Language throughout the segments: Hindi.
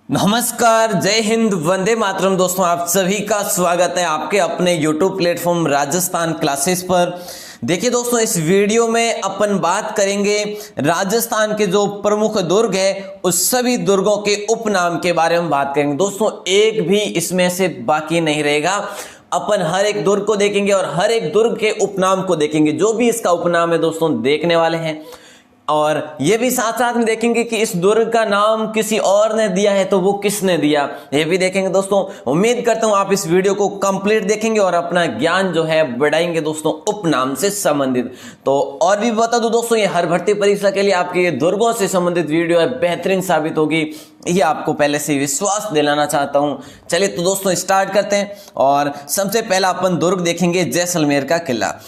नमस्कार, जय हिंद, वंदे मातरम। दोस्तों, आप सभी का स्वागत है आपके अपने YouTube प्लेटफॉर्म राजस्थान क्लासेस पर। देखिए दोस्तों, इस वीडियो में अपन बात करेंगे राजस्थान के जो प्रमुख दुर्ग है उस सभी दुर्गों के उपनाम के बारे में बात करेंगे। दोस्तों, एक भी इसमें से बाकी नहीं रहेगा। अपन हर एक दुर्ग को देखेंगे और हर एक दुर्ग के उपनाम को देखेंगे। जो भी इसका उपनाम है दोस्तों देखने वाले हैं, और ये भी साथ साथ में देखेंगे कि इस दुर्ग का नाम किसी और ने दिया है तो वो किसने दिया, ये भी देखेंगे। दोस्तों, उम्मीद करता हूं आप इस वीडियो को कंप्लीट देखेंगे और अपना ज्ञान जो है बढ़ाएंगे दोस्तों उपनाम से संबंधित। तो और भी बता दूं दोस्तों, ये हर भर्ती परीक्षा के लिए आपके दुर्गों से संबंधित वीडियो है, बेहतरीन साबित होगी, ये आपको पहले से विश्वास दिलाना चाहता हूं। चलिए तो दोस्तों स्टार्ट करते हैं। और सबसे पहला अपन दुर्ग देखेंगे जैसलमेर का किला।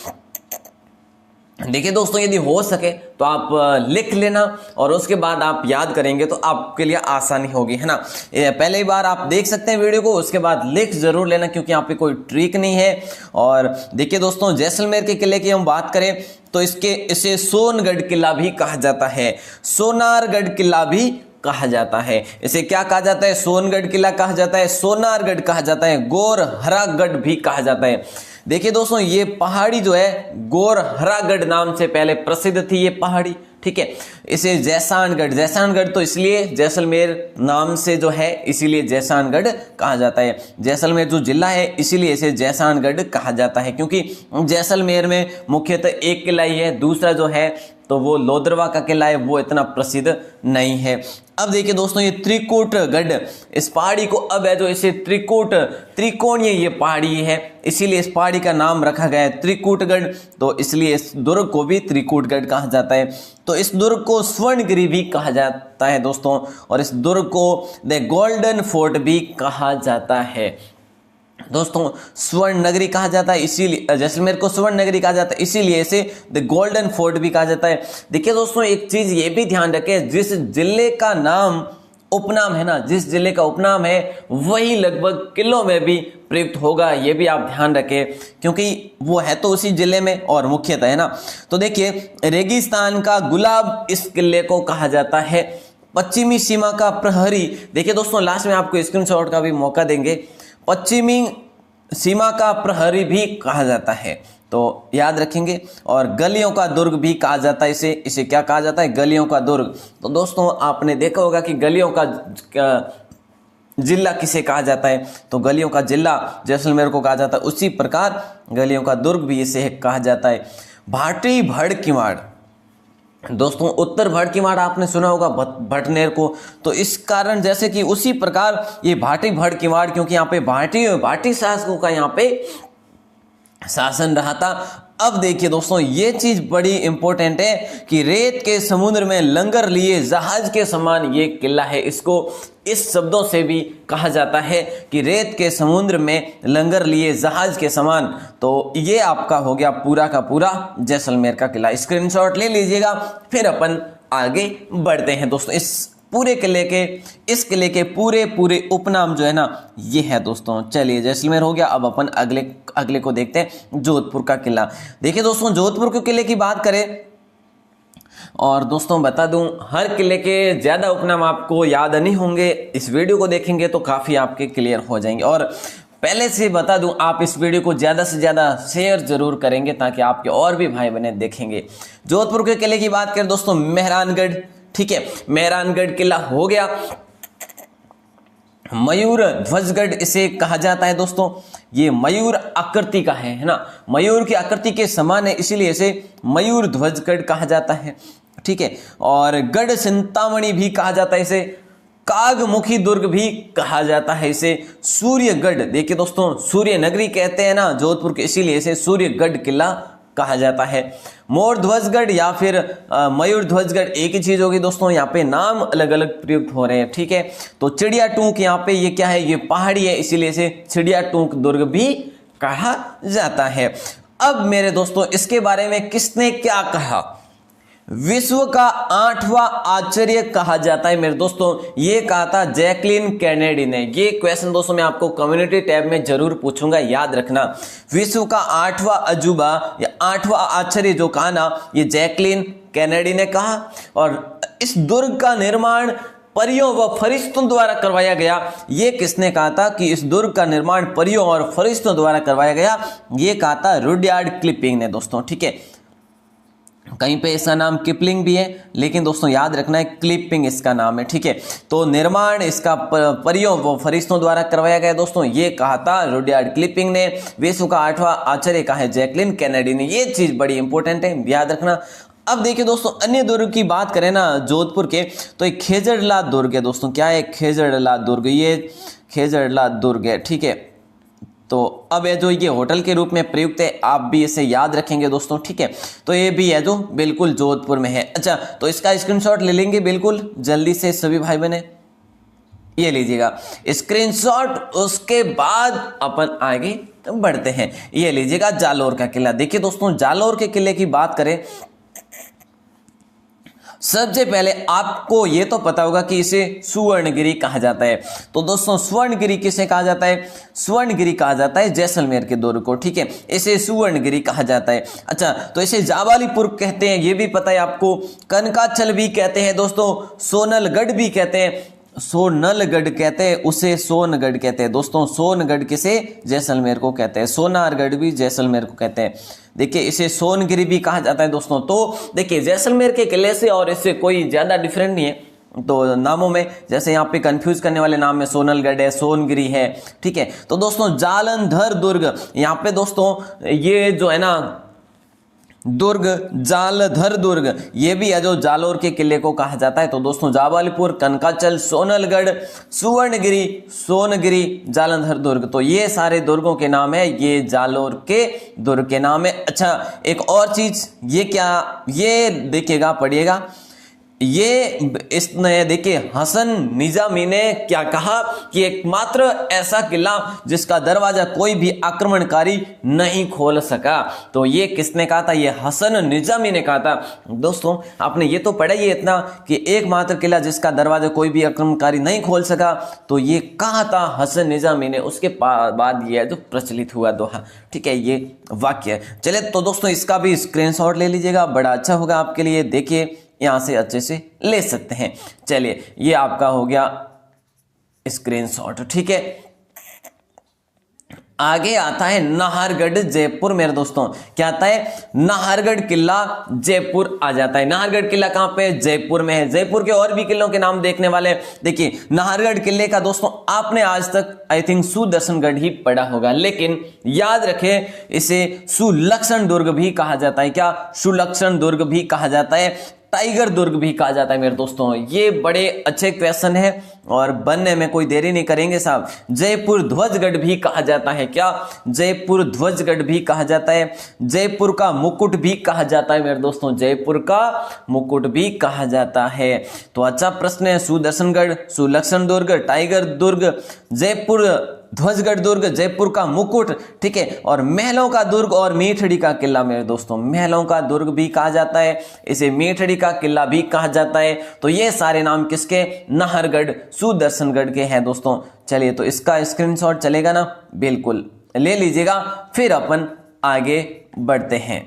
देखिए दोस्तों, यदि हो सके तो आप लिख लेना और उसके बाद आप याद करेंगे तो आपके लिए आसानी होगी, है ना। पहले ही बार आप देख सकते हैं वीडियो को, उसके बाद लिख जरूर लेना क्योंकि यहाँ पे कोई ट्रिक नहीं है। और देखिए दोस्तों, जैसलमेर के किले की हम बात करें तो इसे सोनगढ़ किला भी कहा जाता है, सोनारगढ़ किला भी कहा जाता है। इसे क्या कहा जाता है? सोनगढ़ किला कहा जाता है, सोनारगढ़ कहा जाता है, गोरहरागढ़ भी कहा जाता है। देखिए दोस्तों, ये पहाड़ी जो है गोरहरागढ़ नाम से पहले प्रसिद्ध थी ये पहाड़ी, ठीक है। इसे जैसानगढ़ तो इसलिए जैसलमेर नाम से जो है इसीलिए जैसानगढ़ कहा जाता है। जैसलमेर जो जिला है इसीलिए इसे जैसानगढ़ कहा जाता है, क्योंकि जैसलमेर में मुख्यतः एक किला ही है, दूसरा जो है तो वो लोदरवा का किला है, वो इतना प्रसिद्ध नहीं है। अब देखिए दोस्तों, ये त्रिकूटगढ़, इस पहाड़ी को अब है जो इसे त्रिकोणीय ये पहाड़ी है, इसीलिए इस पहाड़ी का नाम रखा गया है त्रिकूटगढ़। तो इसलिए इस दुर्ग को भी त्रिकूटगढ़ कहा जाता है। तो इस दुर्ग को स्वर्णगिरी भी कहा जाता है दोस्तों, और इस दुर्ग को द गोल्डन फोर्ट भी कहा जाता है। दोस्तों, स्वर्ण नगरी कहा जाता है, इसीलिए जैसलमेर को स्वर्ण नगरी कहा जाता है, इसीलिए इसे द गोल्डन फोर्ट भी कहा जाता है। देखिए दोस्तों, एक चीज ये भी ध्यान रखें, जिस जिले का नाम उपनाम है ना, जिस जिले का उपनाम है वही लगभग किलों में भी प्रयुक्त होगा, ये भी आप ध्यान रखें, क्योंकि वो है तो उसी जिले में और मुख्यतः, है ना। तो देखिए, रेगिस्तान का गुलाब इस किले को कहा जाता है। पश्चिमी सीमा का प्रहरी, देखिए दोस्तों लास्ट में आपको स्क्रीनशॉट का भी मौका देंगे, पश्चिमी सीमा का प्रहरी भी कहा जाता है, तो याद रखेंगे। और गलियों का दुर्ग भी कहा जाता है इसे क्या कहा जाता है? गलियों का दुर्ग। तो दोस्तों, आपने देखा होगा कि गलियों का जिला किसे कहा जाता है, तो गलियों का जिला जैसलमेर को कहा जाता है। उसी प्रकार गलियों का दुर्ग भी इसे कहा जाता है। भाटी भड़किमाड़, दोस्तों उत्तर भड़किमाड़ आपने सुना होगा भटनेर को, तो इस कारण जैसे कि उसी प्रकार ये भाटी भड़किमाड़, क्योंकि यहाँ पे भाटी शासकों का यहाँ पे शासन रहा था। अब देखिए दोस्तों, ये चीज बड़ी इंपॉर्टेंट है कि रेत के समुद्र में लंगर लिए जहाज के समान ये किला है। इसको इस शब्दों से भी कहा जाता है कि रेत के समुद्र में लंगर लिए जहाज के समान। तो ये आपका हो गया पूरा का पूरा जैसलमेर का किला। स्क्रीनशॉट ले लीजिएगा, फिर अपन आगे बढ़ते हैं दोस्तों। इस किले के पूरे उपनाम जो है ना ये है दोस्तों। चलिए, जैसलमेर हो गया, अब अपन अगले को देखते हैं, जोधपुर का किला। देखिए दोस्तों, जोधपुर के किले की बात करें, और दोस्तों बता दूं, हर किले के ज्यादा उपनाम आपको याद नहीं होंगे, इस वीडियो को देखेंगे तो काफी आपके क्लियर हो जाएंगे। और पहले से बता दूं, आप इस वीडियो को ज्यादा से ज्यादा शेयर जरूर करेंगे ताकि आपके और भी भाई बहन देखेंगे। जोधपुर के किले की बात करें दोस्तों, मेहरानगढ़, ठीक है, मेहरानगढ़ किला हो गया। मयूर ध्वजगढ़ इसे कहा जाता है दोस्तों, ये मयूर आकृति का है ना, मयूर की आकृति के समान है, इसीलिए इसे मयूर ध्वजगढ़ कहा जाता है, ठीक है। और गढ़ चिंतामणि भी कहा जाता है इसे, कागमुखी दुर्ग भी कहा जाता है इसे, सूर्यगढ़, देखिए दोस्तों सूर्य नगरी कहते हैं ना जोधपुर के, इसीलिए इसे सूर्यगढ़ किला कहा जाता है। मोर ध्वजगढ़ या फिर मयूर ध्वजगढ़ एक ही चीज होगी दोस्तों, यहाँ पे नाम अलग अलग प्रयुक्त हो रहे हैं, ठीक है। तो चिड़िया टूंक, यहाँ पे ये क्या है? ये पहाड़ी है, इसीलिए इसे चिड़िया टूंक दुर्ग भी कहा जाता है। अब मेरे दोस्तों, इसके बारे में किसने क्या कहा? विश्व का 8वां आश्चर्य कहा जाता है मेरे दोस्तों, ये कहा था जैकलिन कैनेडी ने। ये क्वेश्चन दोस्तों मैं आपको कम्युनिटी टैब में जरूर पूछूंगा, याद रखना। विश्व का 8वां अजूबा या 8वां आश्चर्य जो कहा ना, ये जैकलिन कैनेडी ने कहा। और इस दुर्ग का निर्माण परियों व फरिश्तों द्वारा करवाया गया। ये किसने कहा था कि इस दुर्ग का निर्माण परियों और फरिश्तों द्वारा करवाया गया? ये कहा था रुडयार्ड किपलिंग ने दोस्तों, ठीक है। कहीं पे इसका नाम किपलिंग भी है, लेकिन दोस्तों याद रखना है क्लिपिंग इसका नाम है, ठीक है। तो निर्माण इसका परियों व फरिश्तों द्वारा करवाया गया दोस्तों, ये कहा था रुडयार्ड किपलिंग ने। विश्व का 8वां आश्चर्य कहा है जैकलिन कैनेडी ने। ये चीज बड़ी इंपॉर्टेंट है, याद रखना। अब देखिए दोस्तों, अन्य दुर्ग की बात करें ना जोधपुर के, तो एक खेजड़ला दुर्ग है दोस्तों। क्या है? खेजड़ला दुर्ग। ये खेजड़ला दुर्ग है, ठीक है। तो अब ये जो ये होटल के रूप में प्रयुक्त है, आप भी इसे याद रखेंगे दोस्तों, ठीक है। तो ये भी है जो बिल्कुल जोधपुर में है। अच्छा, तो इसका स्क्रीनशॉट ले लेंगे बिल्कुल जल्दी से सभी भाई बहने, ये लीजिएगा स्क्रीनशॉट। उसके बाद अपन आगे बढ़ते हैं। ये लीजिएगा जालोर का किला। देखिए दोस्तों, जालोर के किले की बात करें, सबसे पहले आपको ये तो पता होगा कि इसे सुवर्णगिरी कहा जाता है। तो दोस्तों सुवर्णगिरी किसे कहा जाता है? सुवर्णगिरी कहा जाता है जैसलमेर के दुर्ग को, ठीक है। इसे सुवर्णगिरी कहा जाता है। अच्छा, तो इसे जाबालीपुर कहते हैं, ये भी पता है आपको। कनकाचल भी कहते हैं दोस्तों, सोनलगढ़ भी कहते हैं, सोनलगढ़ कहते हैं, उसे सोनगढ़ कहते हैं दोस्तों। सोनगढ़ किसे? जैसलमेर को कहते हैं। सोनारगढ़ भी जैसलमेर को कहते हैं। देखिए, इसे सोनगिरी भी कहा जाता है दोस्तों। तो देखिए, जैसलमेर के किले से और इससे कोई ज्यादा डिफरेंट नहीं है तो नामों में, जैसे यहाँ पे कंफ्यूज करने वाले नाम में सोनलगढ़ है, सोनगिरी है, ठीक है। तो दोस्तों जालंधर दुर्ग, यहाँ पे दोस्तों ये जो है ना दुर्ग, जालधर दुर्ग, ये भी है जो जालोर के किले को कहा जाता है। तो दोस्तों जाबालीपुर, कनकाचल, सोनलगढ़, सुवर्णगिरी, सोनगिरी, जालंधर दुर्ग, तो ये सारे दुर्गों के नाम है, ये जालोर के दुर्ग के नाम है। अच्छा, एक और चीज, ये क्या, ये देखिएगा, पढ़िएगा। ये इसने देखिए हसन निजामी ने क्या कहा कि एकमात्र ऐसा किला जिसका दरवाजा कोई भी आक्रमणकारी नहीं खोल सका। तो ये किसने कहा था? ये हसन निजामी ने कहा था। दोस्तों आपने ये तो पढ़ा ही इतना कि एकमात्र किला जिसका दरवाजा कोई भी आक्रमणकारी नहीं खोल सका, तो ये कहा था हसन निजामी ने। उसके बाद ये जो प्रचलित हुआ दोहा, ठीक है, ये वाक्य। चले तो दोस्तों इसका भी स्क्रीनशॉट ले लीजिएगा, बड़ा अच्छा होगा आपके लिए। देखिए यहां से अच्छे से ले सकते हैं। चलिए, ये आपका हो गया स्क्रीनशॉट, ठीक है। आगे आता है नाहरगढ़ जयपुर। मेरे दोस्तों क्या आता है? नाहरगढ़ किला जयपुर आ जाता है। नाहरगढ़ किला कहां पे? जयपुर में है। जयपुर के और भी किलों के नाम देखने वाले। देखिए, नाहरगढ़ किले का दोस्तों आपने आज तक आई थिंक सुदर्शनगढ़ ही पढ़ा होगा, लेकिन याद रखें इसे सुलक्षण दुर्ग भी कहा जाता है। क्या? सुलक्षण दुर्ग भी कहा जाता है, टाइगर दुर्ग भी कहा जाता है। मेरे दोस्तों ये बड़े अच्छे क्वेश्चन है और बनने में कोई देरी नहीं करेंगे साहब। जयपुर ध्वजगढ़ भी कहा जाता है। क्या? जयपुर ध्वजगढ़ भी कहा जाता है। जयपुर का मुकुट भी कहा जाता है मेरे दोस्तों, जयपुर का मुकुट भी कहा जाता है। तो अच्छा प्रश्न है। सुदर्शनगढ़, सुलक्षण दुर्ग, टाइगर दुर्ग, जयपुर ध्वजगढ़ दुर्ग, जयपुर का मुकुट, ठीक है, और महलों का दुर्ग और मीठड़ी का किला। मेरे दोस्तों महलों का दुर्ग भी कहा जाता है, इसे मीठड़ी का किला भी कहा जाता है। तो ये सारे नाम किसके? नाहरगढ़, सुदर्शनगढ़ के हैं दोस्तों। चलिए, तो इसका स्क्रीनशॉट चलेगा ना? बिल्कुल ले लीजिएगा, फिर अपन आगे बढ़ते हैं,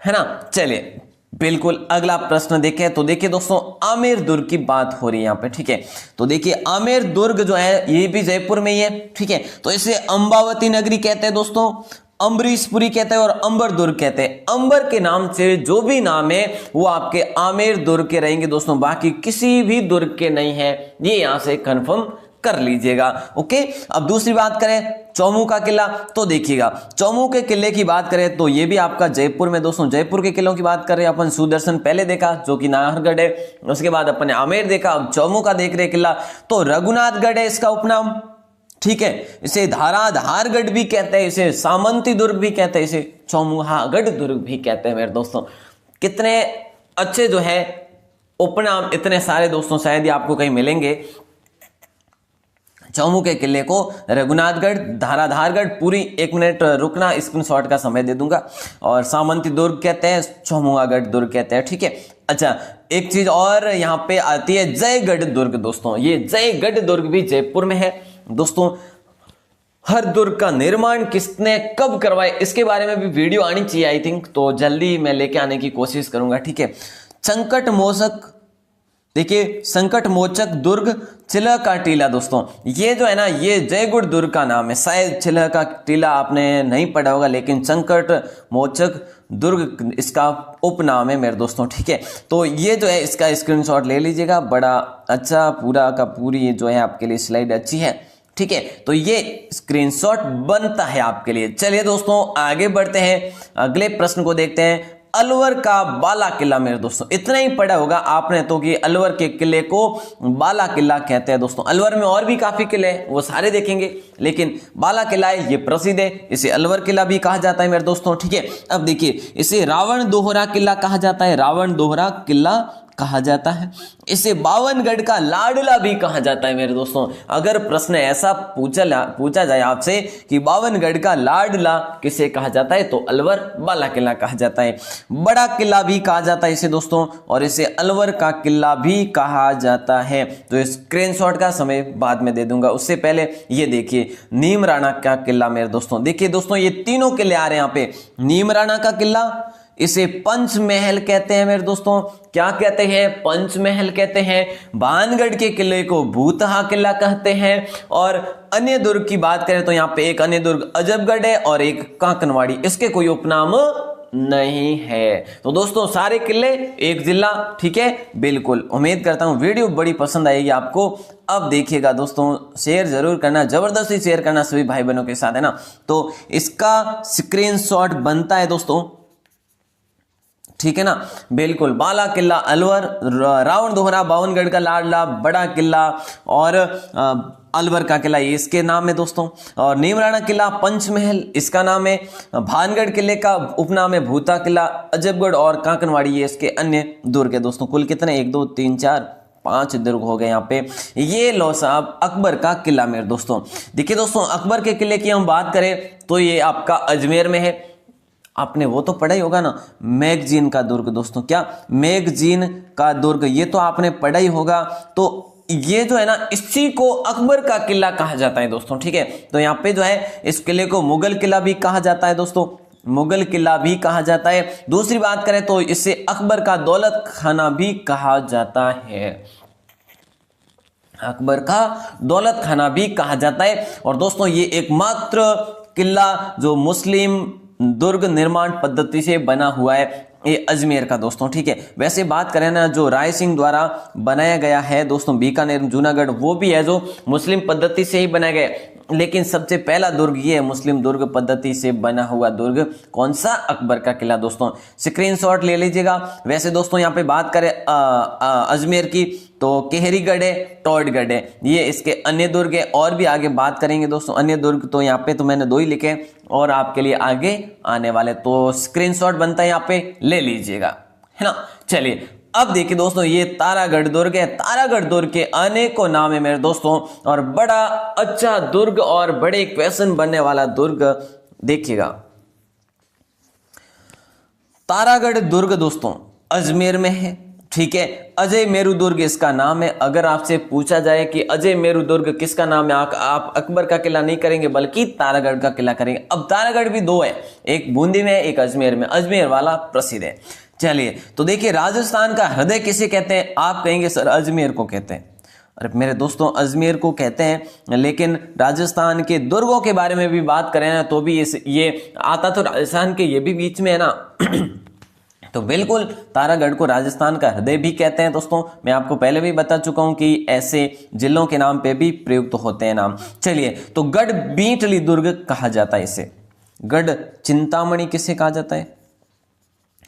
है ना। चलिए बिल्कुल अगला प्रश्न देखें। तो देखिए दोस्तों, आमेर दुर्ग की बात हो रही है यहाँ पे, ठीक है। तो देखिए आमेर दुर्ग जो है ये भी जयपुर में ही है, ठीक है। तो इसे अंबावती नगरी कहते हैं दोस्तों, अम्बरीशपुरी कहते हैं और अंबर दुर्ग कहते हैं। अंबर के नाम से जो भी नाम है वो आपके आमेर दुर्ग के रहेंगे दोस्तों, बाकी किसी भी दुर्ग के नहीं है, ये यहां से कंफर्म कर लीजिएगा। ओके, अब दूसरी बात करें चौमू का किला। तो देखिएगा चौमू के किले की बात करें तो ये भी आपका जयपुर में दोस्तों। जयपुर के किलों की बात कर रहे हैं अपन। सुदर्शन पहले देखा जो कि नाहरगढ़ है, उसके बाद अपन ने आमेर देखा, अब चौमू का देख रहे किला तो रघुनाथगढ़ है इसका उपनाम, ठीक है। इसे धाराधारगढ़ भी कहते हैं, इसे सामंती दुर्ग भी कहते हैं, इसे चौमुहागढ़ दुर्ग भी कहते हैं। मेरे दोस्तों कितने अच्छे जो है उपनाम, इतने सारे दोस्तों शायद ही आपको कहीं मिलेंगे। चौमू के किले को रघुनाथगढ़, धाराधारगढ़, पूरी 1 मिनट रुकना, स्क्रीनशॉट का समय दे दूंगा। और सामंती दुर्ग कहते हैं, चौमुहागढ़ दुर्ग कहते हैं, ठीक है। अच्छा, एक चीज और यहाँ पे आती है जयगढ़ दुर्ग दोस्तों। ये जयगढ़ दुर्ग भी जयपुर में है दोस्तों। हर दुर्ग का निर्माण किसने कब करवाया, इसके बारे में भी वीडियो आनी चाहिए आई थिंक, तो जल्दी मैं लेके आने की कोशिश करूंगा, ठीक है। संकट मोचक देखिए संकट मोचक दुर्ग चिल्ह का टीला दोस्तों, ये जो है ना ये जयगढ़ दुर्ग का नाम है। शायद चिल्ह का टीला आपने नहीं पढ़ा होगा, लेकिन संकट मोचक दुर्ग इसका उपनाम है मेरे दोस्तों, ठीक है। तो ये जो है इसका स्क्रीनशॉट ले लीजिएगा, बड़ा अच्छा पूरा का पूरी जो है आपके लिए स्लाइड अच्छी है, ठीक है। तो ये स्क्रीनशॉट बनता है आपके लिए। चलिए दोस्तों आगे बढ़ते हैं, अगले प्रश्न को देखते हैं। अलवर का बाला किला मेरे दोस्तों, इतना ही पढ़ा होगा आपने तो कि अलवर के किले को बाला किला कहते हैं दोस्तों। अलवर में और भी काफी किले हैं, वो सारे देखेंगे, लेकिन बाला किला है ये प्रसिद्ध है, इसे अलवर किला भी कहा जाता है मेरे दोस्तों, ठीक है। अब देखिए इसे रावण दोहरा किला कहा जाता है, रावण दोहरा किला कहा जाता है। इसे बावनगढ़ का लाडला भी कहा जाता है मेरे दोस्तों। अगर प्रश्न ऐसा पूछा जाए आपसे कि बावनगढ़ का लाडला किसे कहा जाता है, तो अलवर बाला किला कहा जाता है। बड़ा किला भी कहा जाता है इसे दोस्तों, और इसे अलवर का किला भी कहा जाता है। तो स्क्रीनशॉट का समय बाद में दे दूंगा, उससे पहले ये देखिए नीम राणा का किला मेरे दोस्तों। देखिए दोस्तों ये तीनों किले आ रहे हैं यहाँ पे। नीम राणा का किला, इसे पंचमहल कहते हैं मेरे दोस्तों। क्या कहते हैं? पंचमहल कहते हैं। भानगढ़ के किले को भूतहा किला कहते हैं। और अन्य दुर्ग की बात करें तो यहाँ पे एक अन्य दुर्ग अजबगढ़ है और एक कांकनवाड़ी, इसके कोई उपनाम नहीं है। तो दोस्तों सारे किले एक जिला, ठीक है। बिल्कुल उम्मीद करता हूं वीडियो बड़ी पसंद आएगी आपको। अब देखिएगा दोस्तों, शेयर जरूर करना, जबरदस्ती शेयर करना सभी भाई बहनों के साथ, है ना। तो इसका स्क्रीनशॉट बनता है दोस्तों, ठीक है ना। बिल्कुल बाला किला अलवर, रावण दोहरा बावनगढ़ का लाडला, बड़ा किला और अलवर का किला ये इसके नाम है दोस्तों। और नीमराणा किला पंचमहल इसका नाम है। भानगढ़ किले का उपनाम है भूता किला। अजबगढ़ और कांकनवाड़ी ये इसके अन्य दुर्ग है दोस्तों। कुल कितने? 1 2 3 4 5 दुर्ग हो गए यहाँ पे। ये लो साहब अकबर का किला मेरे दोस्तों। देखिए दोस्तों अकबर के किले की हम बात करें तो ये आपका अजमेर में है। आपने वो तो पढ़ा ही होगा ना, मैगजीन का दुर्ग दोस्तों। क्या? मैगजीन का दुर्ग, ये तो आपने पढ़ा ही होगा। तो ये जो है ना इसी को अकबर का किला कहा जाता है दोस्तों, ठीक है। तो यहाँ पे जो है इस किले को मुगल किला भी कहा जाता है दोस्तों, मुगल किला भी कहा जाता है। दूसरी बात करें तो इसे अकबर का दौलत खाना भी कहा जाता है, अकबर का दौलत खाना भी कहा जाता है। और दोस्तों ये एकमात्र किला जो मुस्लिम दुर्ग निर्माण पद्धति से बना हुआ है, ये अजमेर का दोस्तों, ठीक है। वैसे बात करें ना जो राय सिंह द्वारा बनाया गया है दोस्तों बीकानेर जूनागढ़, वो भी है जो मुस्लिम पद्धति से ही बनाया गया, लेकिन सबसे पहला दुर्ग ये है मुस्लिम दुर्ग पद्धति से बना हुआ दुर्ग। कौन सा? अकबर का किला दोस्तों। स्क्रीनशॉट ले लीजिएगा। वैसे दोस्तों यहाँ पे बात करें अजमेर की तो केहरीगढ़ है, टोडगढ़ है, ये इसके अन्य दुर्ग है। और भी आगे बात करेंगे दोस्तों अन्य दुर्ग, तो यहाँ पे तो मैंने 2 ही लिखे और आपके लिए आगे आने वाले, तो स्क्रीनशॉट बनता है यहाँ पे, ले लीजिएगा, है ना। चलिए अब देखिए दोस्तों ये तारागढ़ दुर्ग है। तारागढ़ दुर्ग के अनेकों नाम है मेरे दोस्तों, और बड़ा अच्छा दुर्ग और बड़े क्वेश्चन बनने वाला दुर्ग देखिएगा। तारागढ़ दुर्ग दोस्तों अजमेर में है, ठीक है। अजय मेरू दुर्ग इसका नाम है। अगर आपसे पूछा जाए कि अजय मेरू दुर्ग किसका नाम है, आप अकबर का किला नहीं करेंगे बल्कि तारागढ़ का किला करेंगे। अब तारागढ़ भी 2 है, एक बूंदी में है एक अजमेर में, अजमेर वाला प्रसिद्ध है। चलिए तो देखिए राजस्थान का हृदय किसे कहते हैं? आप कहेंगे सर अजमेर को कहते हैं। अरे मेरे दोस्तों अजमेर को कहते हैं, लेकिन राजस्थान के दुर्गों के बारे में भी बात करें ना तो भी ये आता तो राजस्थान के ये भी बीच में है ना। तो बिल्कुल तारागढ़ को राजस्थान का हृदय भी कहते हैं दोस्तों। मैं आपको पहले भी बता चुका हूं कि ऐसे जिलों के नाम पे भी प्रयुक्त होते हैं नाम। चलिए तो गढ़ बीटली दुर्ग कहा जाता है इसे। गढ़ चिंतामणि किसे कहा जाता है?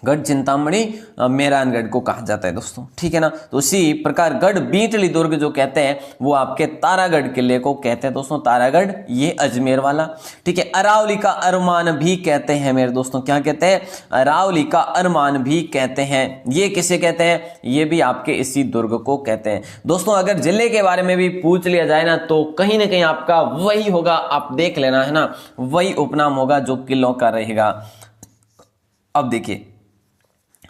गढ़ चिंतामणि मेहरानगढ़ को कहा जाता है दोस्तों, ठीक है ना। तो उसी प्रकार गढ़ बीटली दुर्ग जो कहते हैं वो आपके तारागढ़ किले को कहते हैं दोस्तों। तारागढ़ ये अजमेर वाला, ठीक है। अरावली का अरमान भी कहते हैं मेरे दोस्तों। क्या कहते हैं? अरावली का अरमान भी कहते हैं। ये किसे कहते हैं? ये भी आपके इसी दुर्ग को कहते हैं दोस्तों। अगर जिले के बारे में भी पूछ लिया जाए ना तो कहीं ना कहीं आपका वही होगा, आप देख लेना, है ना, वही उपनाम होगा जो किलों का रहेगा। अब देखिए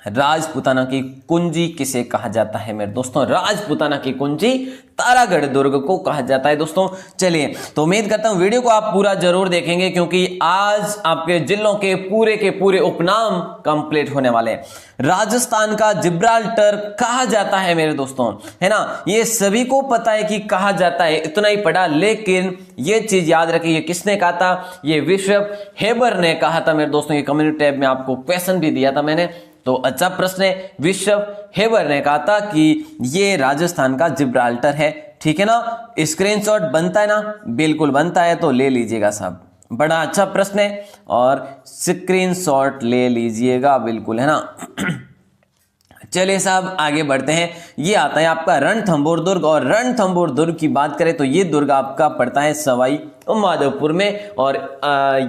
राजपूताना की कुंजी किसे कहा जाता है मेरे दोस्तों? राजपूताना की कुंजी तारागढ़ दुर्ग को कहा जाता है दोस्तों। चलिए, तो उम्मीद करता हूं वीडियो को आप पूरा जरूर देखेंगे, क्योंकि आज आपके जिलों के पूरे उपनाम कंप्लीट होने वाले हैं। राजस्थान का जिब्राल्टर कहा जाता है मेरे दोस्तों, है ना? ये सभी को पता है कि कहा जाता है, इतना ही पढ़ा, लेकिन ये चीज याद रखिए, किसने कहा था? ये विश्व हेबर ने कहा था मेरे दोस्तों। ये कम्युनिटी टैब में आपको क्वेश्चन भी दिया था मैंने, तो अच्छा प्रश्न है। विश्व हेबर ने कहा था कि ये राजस्थान का जिब्राल्टर है, ठीक है ना? स्क्रीनशॉट बनता है ना? बिल्कुल बनता है, तो ले लीजिएगा साहब, बड़ा अच्छा प्रश्न है और स्क्रीनशॉट ले लीजिएगा, बिल्कुल, है ना? चलिए साहब, आगे बढ़ते हैं। ये आता है आपका रणथंभौर दुर्ग, और रणथंभौर दुर्ग की बात करें तो ये दुर्ग आपका पड़ता है सवाई माधोपुर में, और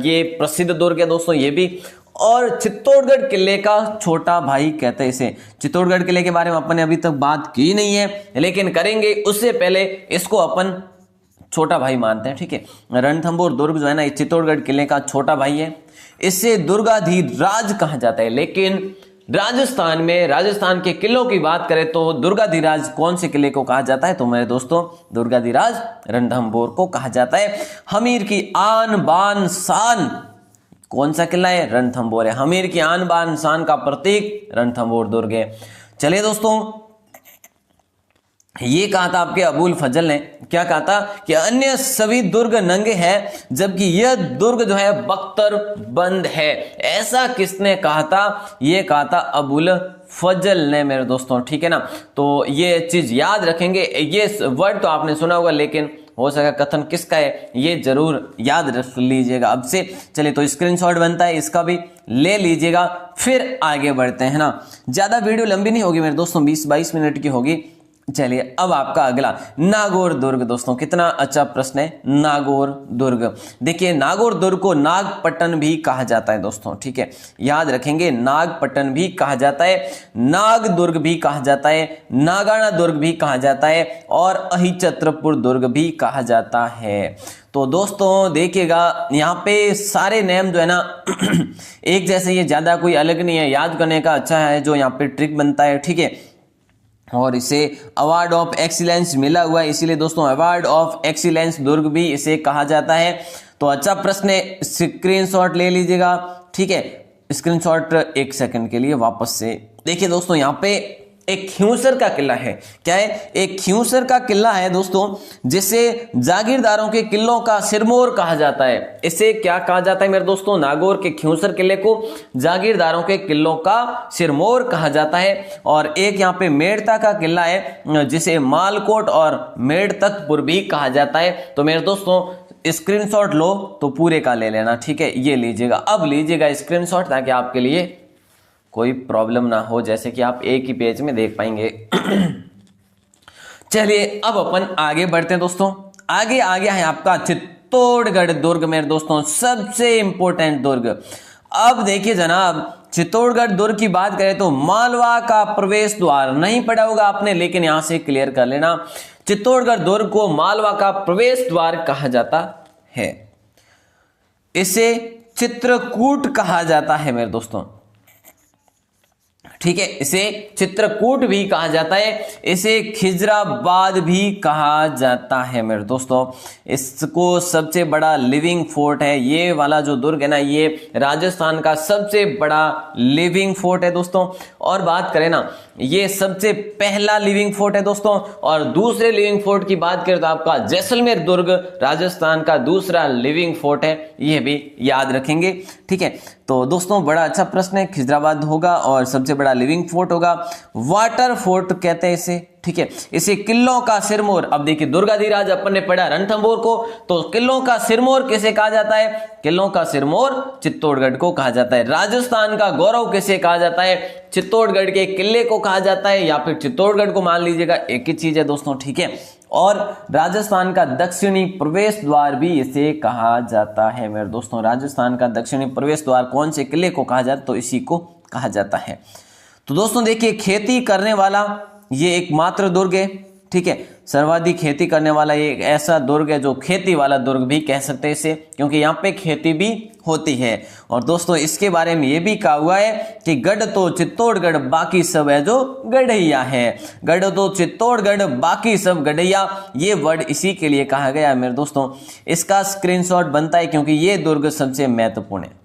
ये प्रसिद्ध दुर्ग है दोस्तों ये भी। और चित्तौड़गढ़ किले का छोटा भाई कहते हैं इसे। चित्तौड़गढ़ किले के बारे में अपन ने अभी तक बात की नहीं है, लेकिन करेंगे। उससे पहले इसको अपन छोटा भाई मानते हैं, ठीक है? रणथंभौर दुर्ग जो है ना, ये चित्तौड़गढ़ किले का छोटा भाई है। इसे दुर्गाधिराज कहा जाता है। लेकिन राजस्थान में, राजस्थान के किलों की बात करें तो दुर्गाधिराज कौन से किले को कहा जाता है? तो मेरे दोस्तों, दुर्गाधिराज रणथंभौर को कहा जाता है। हमीर की आन बान शान कौन सा किला है? रणथंभौर है। हमीर की आन बान शान का प्रतीक रणथंभौर दुर्ग है। चलिए दोस्तों, ये कहा था आपके अबुल फजल ने, क्या कहा था? कि अन्य सभी दुर्ग नंगे हैं, जबकि यह दुर्ग जो है बख्तर बंद है। ऐसा किसने कहा था? ये कहा था अबुल फजल ने मेरे दोस्तों, ठीक है ना? तो ये चीज याद रखेंगे। ये वर्ड तो आपने सुना होगा, लेकिन हो सका कथन किसका है ये जरूर याद रख लीजिएगा अब से। चलिए, तो स्क्रीनशॉट बनता है, इसका भी ले लीजिएगा। फिर आगे बढ़ते हैं ना, ज्यादा वीडियो लंबी नहीं होगी मेरे दोस्तों, 20-22 मिनट की होगी। चलिए, अब आपका अगला नागौर दुर्ग दोस्तों, कितना अच्छा प्रश्न है। नागौर दुर्ग, देखिए, नागौर दुर्ग को नागपट्टन भी कहा जाता है दोस्तों, ठीक है? याद रखेंगे, नागपट्टन भी कहा जाता है, नाग दुर्ग भी कहा जाता है, नागाना दुर्ग भी कहा जाता है, और अहिछत्रपुर दुर्ग भी कहा जाता है। तो दोस्तों देखिएगा, यहाँ पे सारे नेम जो है ना एक जैसे, ये ज्यादा कोई अलग नहीं है, याद करने का अच्छा है जो यहाँ पे ट्रिक बनता है, ठीक है? और इसे अवार्ड ऑफ एक्सीलेंस मिला हुआ है, इसीलिए दोस्तों अवार्ड ऑफ एक्सीलेंस दुर्ग भी इसे कहा जाता है। तो अच्छा प्रश्न है, स्क्रीनशॉट ले लीजिएगा, ठीक है? स्क्रीनशॉट एक सेकंड के लिए वापस से देखिए दोस्तों, यहाँ पे एक खियूसर का किला है। क्या है? एक खियूसर का किला है दोस्तों, जिसे जागीरदारों के किलों का सिरमौर कहा जाता है। इसे क्या कहा जाता है मेरे दोस्तों? नागौर के खियूसर किले को जागीरदारों के किलों का सिरमौर कहा जाता है। और एक यहाँ पे मेड़ता का किला है, जिसे मालकोट और मेड़तकपुर भी कहा जाता है। तो मेरे दोस्तों स्क्रीनशॉट लो तो पूरे का ले लेना, ठीक है? ये लीजिएगा, अब लीजिएगा स्क्रीनशॉट, ताकि आपके लिए कोई प्रॉब्लम ना हो, जैसे कि आप एक ही पेज में देख पाएंगे। चलिए, अब अपन आगे बढ़ते हैं दोस्तों। आगे आ गया है आपका चित्तौड़गढ़ दुर्ग मेरे दोस्तों, सबसे इंपॉर्टेंट दुर्ग। अब देखिए जनाब, चित्तौड़गढ़ दुर्ग की बात करें तो मालवा का प्रवेश द्वार, नहीं पढ़ा होगा आपने, लेकिन यहां से क्लियर कर लेना। चित्तौड़गढ़ दुर्ग को मालवा का प्रवेश द्वार कहा जाता है। इसे चित्रकूट कहा जाता है मेरे दोस्तों, ठीक है? इसे चित्रकूट भी कहा जाता है, इसे खिजराबाद भी कहा जाता है मेरे दोस्तों। इसको सबसे बड़ा लिविंग फोर्ट है, ये वाला जो दुर्ग है ना, ये राजस्थान का सबसे बड़ा लिविंग फोर्ट है दोस्तों। और बात करें ना, ये सबसे पहला लिविंग फोर्ट है दोस्तों। और दूसरे लिविंग फोर्ट की बात करें तो आपका जैसलमेर दुर्ग राजस्थान का दूसरा लिविंग फोर्ट है, ये भी याद रखेंगे, ठीक है? तो दोस्तों बड़ा अच्छा प्रश्न है, खिजराबाद होगा और सबसे बड़ा लिविंग फोर्ट होगा। वाटर फोर्ट कहते हैं इसे, ठीक है? इसे किलों का सिरमौर। अब देखिए, दुर्गाधिराज अपन ने पढ़ा रणथंभौर को, तो किलों का सिरमौर किसे कहा जाता है? किलों का सिरमौर चित्तौड़गढ़ को कहा जाता है। राजस्थान का गौरव किसे कहा जाता है? चित्तौड़गढ़ के किले को कहा जाता है, या फिर चित्तौड़गढ़ को मान लीजिएगा, एक ही चीज है दोस्तों, ठीक है? और राजस्थान का दक्षिणी प्रवेश द्वार भी इसे कहा जाता है मेरे दोस्तों। राजस्थान का दक्षिणी प्रवेश द्वार कौन से किले को कहा जाता है? तो इसी को कहा जाता है। तो दोस्तों देखिए, खेती करने वाला ये एकमात्र दुर्ग है, ठीक है, सर्वाधिक खेती करने वाला एक ऐसा दुर्ग है जो खेती वाला दुर्ग भी कह सकते हैं इसे, क्योंकि यहाँ पे खेती भी होती है। और दोस्तों इसके बारे में ये भी कहा हुआ है कि गढ़ तो चित्तौड़गढ़ बाकी सब है जो गढ़ैया है। गढ़ तो चित्तौड़गढ़ बाकी सब गढ़ैया, ये वर्ड इसी के लिए कहा गया है मेरे दोस्तों। इसका स्क्रीनशॉट बनता है क्योंकि ये दुर्ग सबसे महत्वपूर्ण है।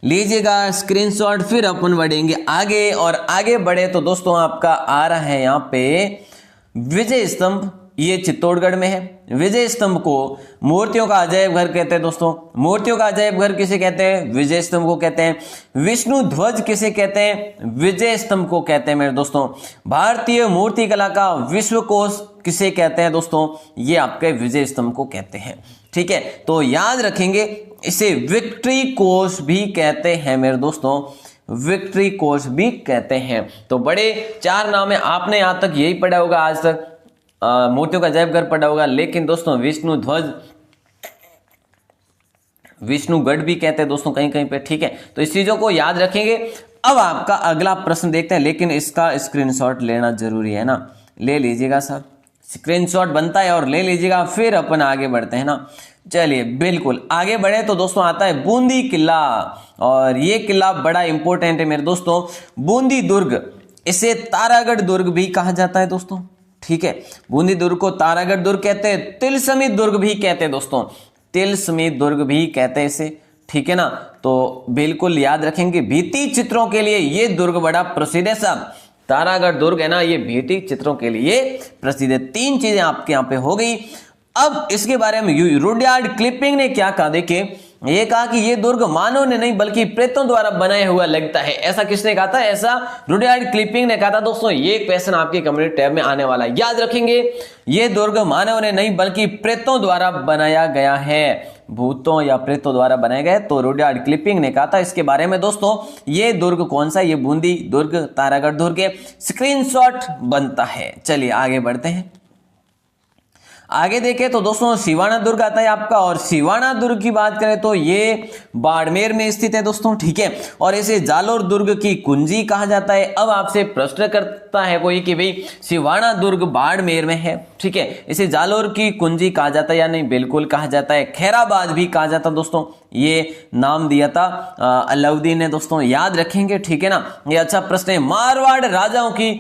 लीजिएगा स्क्रीनशॉट, फिर अपन बढ़ेंगे आगे। और आगे बढ़े तो दोस्तों आपका आ रहा है यहाँ पे विजय स्तंभ, ये चित्तौड़गढ़ में है। विजय स्तंभ को मूर्तियों का अजायब घर कहते हैं दोस्तों। मूर्तियों का अजायब घर किसे कहते हैं? विजय स्तंभ को कहते हैं। विष्णु ध्वज किसे कहते हैं? विजय स्तंभ को कहते हैं मेरे दोस्तों। भारतीय मूर्ति कला का विश्वकोश किसे कहते हैं दोस्तों? ये आपके विजय स्तंभ को कहते हैं। ठीक है, तो याद रखेंगे इसे विक्ट्री कोश भी कहते हैं मेरे दोस्तों, विक्ट्री कोश भी कहते हैं। तो बड़े 4 नाम है, आपने यहां तक यही पढ़ा होगा आज तक, मूर्तियों का अजायब घर पढ़ा होगा। लेकिन दोस्तों विष्णु ध्वज, विष्णुगढ़ भी कहते हैं दोस्तों कहीं कहीं पे। ठीक है, तो इस चीजों को याद रखेंगे। अब आपका अगला प्रश्न देखते हैं, लेकिन इसका स्क्रीनशॉट लेना जरूरी है ना, ले लीजिएगा सर, स्क्रीनशॉट बनता है और ले लीजिएगा, फिर अपन आगे बढ़ते हैं ना। चलिए बिल्कुल आगे बढ़े तो दोस्तों आता है बूंदी किला, और ये किला बड़ा इंपॉर्टेंट है मेरे दोस्तों। बूंदी दुर्ग, इसे तारागढ़ दुर्ग भी कहा जाता है दोस्तों। ठीक है, बूंदी दुर्ग को तारागढ़ दुर्ग कहते हैं, तिलस्मी दुर्ग भी कहते हैं दोस्तों, तिलस्मी दुर्ग भी कहते हैं इसे। ठीक है ना, तो बिल्कुल याद रखेंगे। भित्ति चित्रों के लिए ये दुर्ग बड़ा प्रसिद्ध है साहब। तारागढ़ दुर्ग है ना, ये भित्ति चित्रों के लिए प्रसिद्ध है। 3 चीजें आपके यहाँ पे हो गई। अब इसके बारे में रुडयार्ड किपलिंग ने क्या कहा, देखिए ये कहा कि ये दुर्ग मानव ने नहीं बल्कि प्रेतों द्वारा बनाया हुआ लगता है। ऐसा किसने कहा था? ऐसा रुडयार्ड किपलिंग ने कहा था दोस्तों। ये क्वेश्चन आपके कम्युनिटी टैब में आने वाला है, याद रखेंगे। ये दुर्ग मानव ने नहीं बल्कि प्रेतों द्वारा बनाया गया है, भूतों या प्रेतों द्वारा बनाया गया है। तो रुडयार्ड किपलिंग ने कहा था इसके बारे में दोस्तों। ये दुर्ग कौन सा? ये बूंदी दुर्ग तारागढ़ दुर्ग है। स्क्रीनशॉट बनता है। चलिए आगे बढ़ते हैं। आगे देखें तो दोस्तों सिवाना दुर्ग आता है आपका, और सिवाना दुर्ग की बात करें तो ये बाड़मेर में स्थित है दोस्तों। ठीक है, और इसे जालोर दुर्ग की कुंजी कहा जाता है। अब आपसे प्रश्न करता है कोई कि भाई सिवाना दुर्ग बाड़मेर में है, ठीक है, इसे जालोर की कुंजी कहा जाता है या नहीं? बिल्कुल कहा जाता है। खैराबाद भी कहा जाता दोस्तों, ये नाम दिया था अलाउद्दीन ने दोस्तों, याद रखेंगे। ठीक है ना, ये अच्छा प्रश्न है। मारवाड़ राजाओं की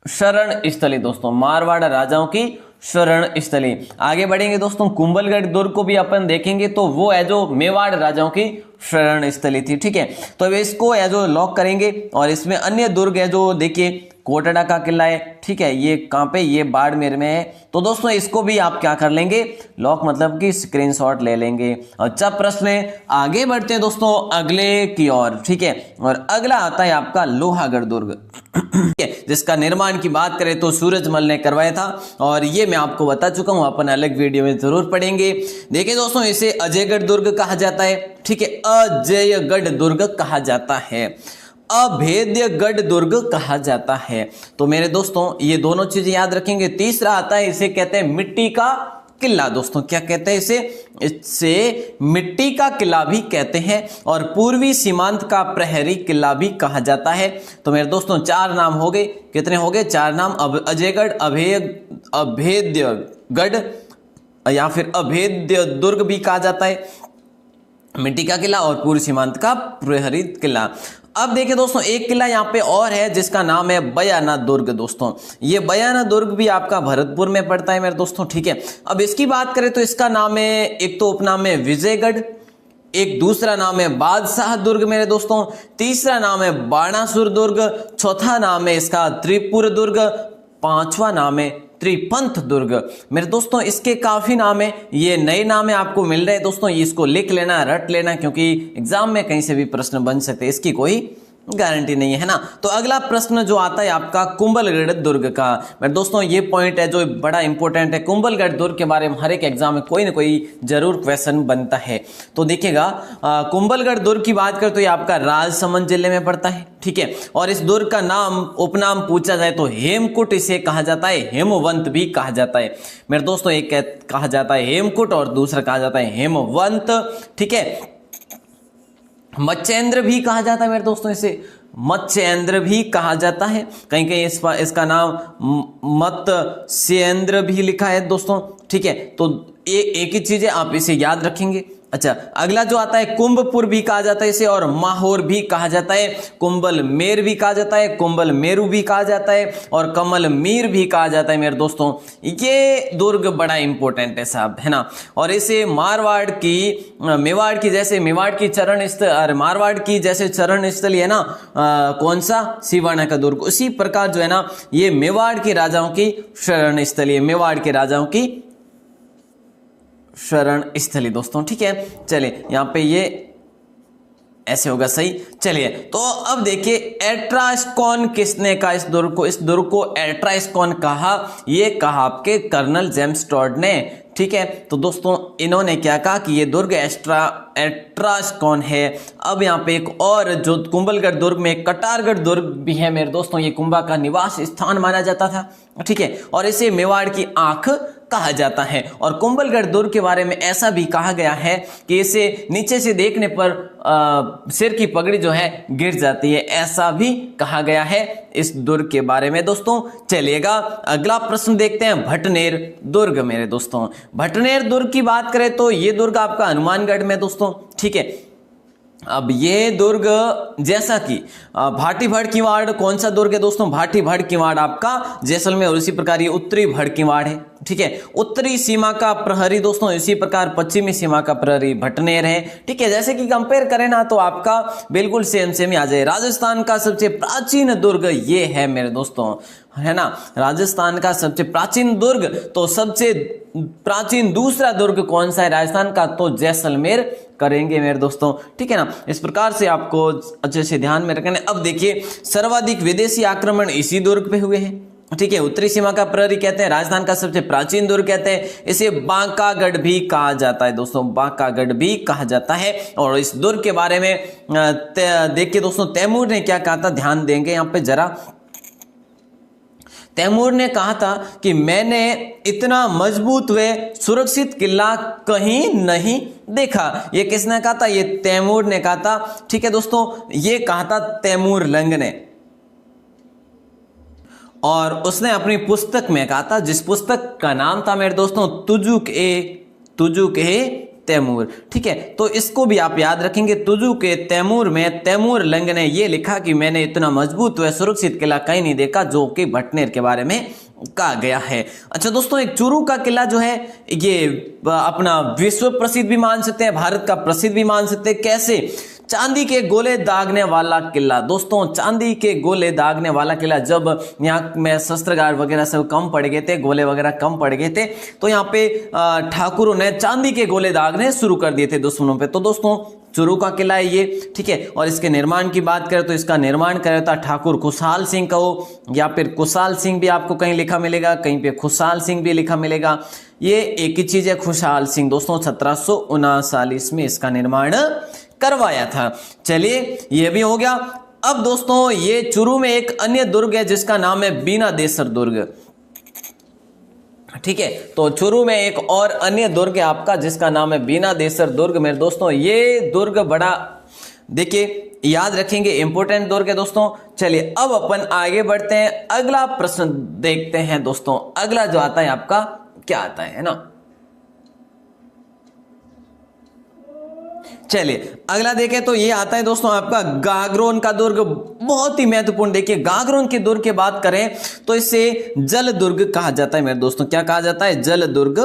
शरण स्थली दोस्तों, मारवाड़ राजाओं की शरण स्थली। आगे बढ़ेंगे दोस्तों, कुंभलगढ़ दुर्ग को भी अपन देखेंगे तो वो है जो मेवाड़ राजाओं की शरण स्थली थी। ठीक है, तो इसको है जो लॉक करेंगे। और इसमें अन्य दुर्ग है जो देखिए कोटड़ा का किला है। ठीक है, ये कहां पे? ये बाड़मेर में है। तो दोस्तों इसको भी आप क्या कर लेंगे? लॉक मतलब कि स्क्रीनशॉट ले लेंगे। अच्छा प्रश्न है, आगे बढ़ते हैं दोस्तों अगले की ओर। ठीक है, और अगला आता है आपका लोहागढ़ दुर्ग, जिसका निर्माण की बात करें तो सूरजमल ने करवाया था, और ये मैं आपको बता चुका हूं, अपन अलग वीडियो में जरूर पढ़ेंगे। देखिए दोस्तों इसे अजयगढ़ दुर्ग कहा जाता है। ठीक है, अजयगढ़ दुर्ग कहा जाता है, अभेद्यगढ़ दुर्ग कहा जाता है। तो मेरे दोस्तों ये दोनों चीजें याद रखेंगे। तीसरा आता है, इसे कहते हैं मिट्टी का किला दोस्तों। क्या कहते हैं इसे? इसे मिट्टी का किला भी कहते हैं, और पूर्वी सीमांत का प्रहरी किला भी कहा जाता है। तो मेरे दोस्तों 4 नाम हो गए। कितने हो गए? 4 नाम। अजयगढ़, अभेद्यगढ़ या फिर अभेद्य दुर्ग भी कहा जाता है, मिट्टी का किला, और पूर्व सीमांत का प्रहरी किला। अब देखिए दोस्तों एक किला यहाँ पे और है जिसका नाम है बयाना दुर्ग दोस्तों। ये बयाना दुर्ग भी आपका भरतपुर में पड़ता है मेरे दोस्तों। ठीक है, अब इसकी बात करें तो इसका नाम है, एक तो उपनाम है विजयगढ़, एक दूसरा नाम है बादशाह दुर्ग मेरे दोस्तों, तीसरा नाम है बाणासुर दुर्ग, चौथा नाम है इसका त्रिपुर दुर्ग, 5वां नाम है त्रिपंथ दुर्ग। मेरे दोस्तों इसके काफी नाम है, ये नए नाम है आपको मिल रहे हैं दोस्तों, इसको लिख लेना, रट लेना, क्योंकि एग्जाम में कहीं से भी प्रश्न बन सकते हैं, इसकी कोई गारंटी नहीं है ना। तो अगला प्रश्न जो आता है आपका कुंभलगढ़ दुर्ग का। मेरे दोस्तों ये पॉइंट है जो बड़ा इंपॉर्टेंट है। कुंभलगढ़ दुर्ग के बारे में हर एक एग्जाम में कोई ना कोई जरूर क्वेश्चन बनता है। तो देखिएगा कुंभलगढ़ दुर्ग की बात करें तो ये आपका राजसमंद जिले में पड़ता है। ठीक है, और इस दुर्ग का नाम उपनाम पूछा जाए तो हेमकुट इसे कहा जाता है, हेमवंत भी कहा जाता है। मेरे दोस्तों एक कहा जाता है हेमकुट और दूसरा कहा जाता है हेमवंत। ठीक है, मत्स्येंद्र भी कहा जाता है मेरे दोस्तों, इसे मत्स्येंद्र भी कहा जाता है। कहीं कहीं इसका नाम मत्स्येंद्र भी लिखा है दोस्तों, ठीक है। तो ये एक ही चीज है, आप इसे याद रखेंगे। अच्छा, अगला जो आता है कुंभपुर भी कहा जाता है इसे, और माहौर भी कहा जाता है, कुंभल मेर भी कहा जाता है, कुंभल मेरू भी कहा जाता है, और कमल मीर भी कहा जाता है मेरे दोस्तों। ये दुर्ग बड़ा इंपॉर्टेंट है साहब, है ना। और इसे मारवाड़ की मेवाड़ की जैसे मेवाड़ की चरण स्थल, मारवाड़ की जैसे चरण स्थली है ना, कौन सा, सिवाना का दुर्ग, उसी प्रकार जो है ना ये मेवाड़ के राजाओं की शरण स्थली है, मेवाड़ के राजाओं की शरण स्थली दोस्तों, ठीक है। चलिए यहां पे ये ऐसे होगा सही। चलिए तो अब देखिए एट्रास्कॉन किसने कहा इस दुर्ग को एट्रास्कॉन कहा, ये कहा आपके कर्नल जेम्स टॉड ने, ठीक है। तो दोस्तों इन्होंने क्या कहा कि ये दुर्ग एट्रास्कॉन है। अब यहाँ पे एक और जो कुंभलगढ़ दुर्ग में कटारगढ़ दुर्ग भी है मेरे दोस्तों, ये कुंभा का निवास स्थान माना जाता था, ठीक है। और इसे मेवाड़ की आंख कहा जाता है। और कुंभलगढ़ दुर्ग के बारे में ऐसा भी कहा गया है कि इसे नीचे से देखने पर सिर की पगड़ी जो है गिर जाती है, ऐसा भी कहा गया है इस दुर्ग के बारे में दोस्तों। चलिएगा अगला प्रश्न देखते हैं, भटनेर दुर्ग मेरे दोस्तों। भटनेर दुर्ग की बात करें तो ये दुर्ग आपका हनुमानगढ़ में दोस्तों, ठीक है। अब ये दुर्ग जैसा कि भाटी भड़कीवाड़ कौन सा दुर्ग है दोस्तों, भाटी भड़कीवाड़ आपका जैसलमेर, और इसी प्रकार ये उत्तरी भड़कीवाड़ है, ठीक है। उत्तरी सीमा का प्रहरी दोस्तों, इसी प्रकार पश्चिमी सीमा का प्रहरी भटनेर है, ठीक है। जैसे कि कंपेयर करें ना तो आपका बिल्कुल सेम ही आ जाए। राजस्थान का सबसे प्राचीन दुर्ग ये है मेरे दोस्तों, है ना। राजस्थान का सबसे प्राचीन दुर्ग, तो सबसे प्राचीन दूसरा दुर्ग कौन सा है राजस्थान का, तो जैसलमेर करेंगे मेरे दोस्तों, ठीक है ना। इस प्रकार से आपको अच्छे से ध्यान में रखना है। अब देखिए सर्वाधिक विदेशी आक्रमण इसी दुर्ग पे हुए हैं, ठीक है। उत्तरी सीमा का प्रहरी कहते हैं, राजस्थान का सबसे प्राचीन दुर्ग कहते हैं, इसे बांकागढ़ भी कहा जाता है दोस्तों, बांकागढ़ भी कहा जाता है। और इस दुर्ग के बारे में देखिए दोस्तों तैमूर ने क्या कहा था, ध्यान देंगे यहाँ पे जरा। तैमूर ने कहा था कि मैंने इतना मजबूत व सुरक्षित किला कहीं नहीं देखा। ये किसने कहा था, ये तैमूर ने कहा था, ठीक है दोस्तों। ये कहा था तैमूर लंग ने, और उसने अपनी पुस्तक में कहा था, जिस पुस्तक का नाम था मेरे दोस्तों तुजुक ए तैमूर, ठीक है। तो इसको भी आप याद रखेंगे, तुजुक ए तैमूर में तैमूर लंग ने ये लिखा कि मैंने इतना मजबूत व सुरक्षित किला कहीं नहीं देखा, जो कि भटनेर के बारे में कहा गया है। अच्छा दोस्तों, एक चूरू का किला जो है ये अपना विश्व प्रसिद्ध भी मान सकते हैं, भारत का प्रसिद्ध भी मान सकते हैं। कैसे, चांदी के गोले दागने वाला किला दोस्तों, चांदी के गोले दागने वाला किला। जब यहाँ में शस्त्रगार वगैरह सब कम पड़ गए थे, गोले वगैरह कम पड़ गए थे, तो यहाँ पे ठाकुरों ने चांदी के गोले दागने शुरू कर दिए थे दुश्मनों पे। तो दोस्तों चूरू का किला है ये, ठीक है। और इसके निर्माण की बात करें तो इसका निर्माण करे था ठाकुर खुशहाल सिंह का हो, या फिर कुशाल सिंह भी आपको कहीं लिखा मिलेगा, कहीं पे खुशहाल सिंह भी लिखा मिलेगा। ये एक ही चीज है, खुशहाल सिंह दोस्तों 1739 में इसका निर्माण करवाया था। चलिए ये भी हो गया। अब दोस्तों ये चूरू में एक अन्य दुर्ग है जिसका नाम है बीनादेसर दुर्ग, ठीक है। तो चूरू में एक और अन्य दुर्ग है आपका जिसका नाम है बीनादेसर दुर्ग मेरे दोस्तों। ये दुर्ग बड़ा देखिए याद रखेंगे, इंपोर्टेंट दुर्ग है दोस्तों। चलिए अब अपन आगे बढ़ते हैं, अगला प्रश्न देखते हैं दोस्तों। अगला जो आता है आपका क्या आता है ना। चलिए अगला देखें तो ये आता है दोस्तों आपका गागरोन का दुर्ग, बहुत ही महत्वपूर्ण। देखिए गागरोन के दुर्ग की बात करें तो इसे जल दुर्ग कहा जाता है मेरे दोस्तों। क्या कहा जाता है, जल दुर्ग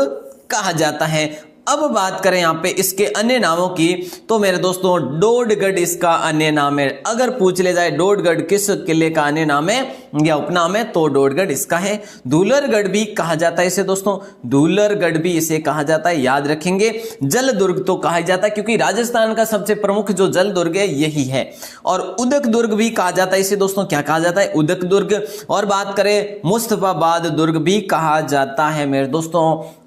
कहा जाता है। अब बात करें यहाँ पे इसके अन्य नामों की तो मेरे दोस्तों डोडगढ़ इसका अन्य नाम है। अगर पूछ ले जाए डोडगढ़ किस किले का अन्य नाम है या उपनाम है तो डोडगढ़ इसका है। दूलरगढ़ भी कहा जाता है इसे दोस्तों, दूलरगढ़ भी इसे कहा जाता है, याद रखेंगे। जल दुर्ग तो कहा जाता है क्योंकि राजस्थान का सबसे प्रमुख जो जल दुर्ग है यही है। और उदक दुर्ग भी कहा जाता है इसे दोस्तों, क्या कहा जाता है, उदक दुर्ग। और बात करें मुस्तफाबाद दुर्ग भी कहा जाता है मेरे दोस्तों,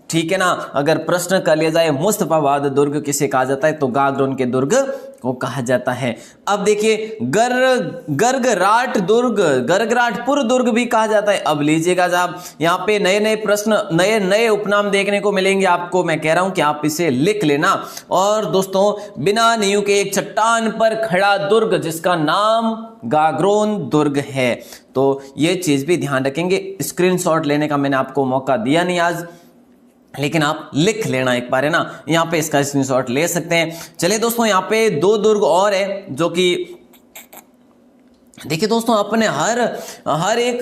ठीक है ना। अगर प्रश्न कर लिया जाए मुस्तफाबाद दुर्ग किसे कहा जाता है, तो गागरोन के दुर्ग को कहा जाता है। अब देखिए गरगराट दुर्ग, गरगराटपुर दुर्ग भी कहा जाता है। अब लीजिएगा साहब, यहाँ पे नए नए प्रश्न, नए नए उपनाम देखने को मिलेंगे आपको। मैं कह रहा हूं कि आप इसे लिख लेना। और दोस्तों, बिना नींव के एक चट्टान पर खड़ा दुर्ग जिसका नाम गागरोन दुर्ग है, तो ये चीज भी ध्यान रखेंगे। स्क्रीनशॉट लेने का मैंने आपको मौका दिया नहीं आज, लेकिन आप लिख लेना एक बार, है ना। यहाँ पे इसका स्क्रीनशॉट ले सकते हैं। चलिए दोस्तों, यहाँ पे 2 दुर्ग और है जो कि देखिए दोस्तों, अपने हर एक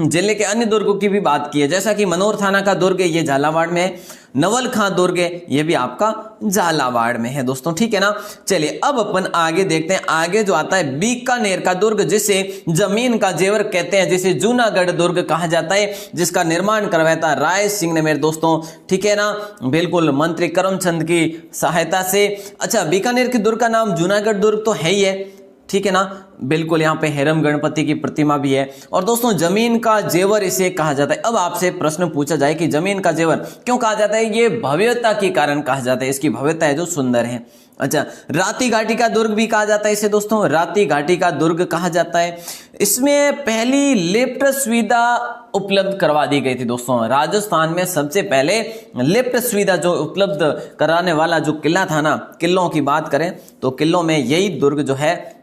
जिले के अन्य दुर्गों की भी बात की है। जैसा कि मनोर थाना का दुर्ग है, ये झालावाड़ में है। नवल खां दुर्ग है, ये भी आपका झालावाड़ में है दोस्तों, ठीक है ना। चलिए अब अपन आगे देखते हैं। आगे जो आता है बीकानेर का दुर्ग, जिसे जमीन का जेवर कहते हैं, जिसे जूनागढ़ दुर्ग कहा जाता है, जिसका निर्माण करवाया था राय सिंह ने मेरे दोस्तों, ठीक है ना, बिल्कुल मंत्री करमचंद की सहायता से। अच्छा, बीकानेर के दुर्ग का नाम जूनागढ़ दुर्ग तो है ही है, ठीक है ना, बिल्कुल। यहाँ पे हेरम गणपति की प्रतिमा भी है। और दोस्तों, जमीन का जेवर इसे कहा जाता है। अब आपसे प्रश्न पूछा जाए कि जमीन का जेवर क्यों कहा जाता है, ये भव्यता के कारण कहा जाता है, इसकी भव्यता है जो सुंदर है। अच्छा, राती घाटी का दुर्ग भी कहा जाता है इसे दोस्तों, राती घाटी का दुर्ग कहा जाता है। इसमें पहली लिफ्ट सुविधा उपलब्ध करवा दी गई थी दोस्तों। राजस्थान में सबसे पहले लिफ्ट सुविधा जो उपलब्ध कराने वाला जो किला था ना, किलों की बात करें तो किलों में यही दुर्ग जो है,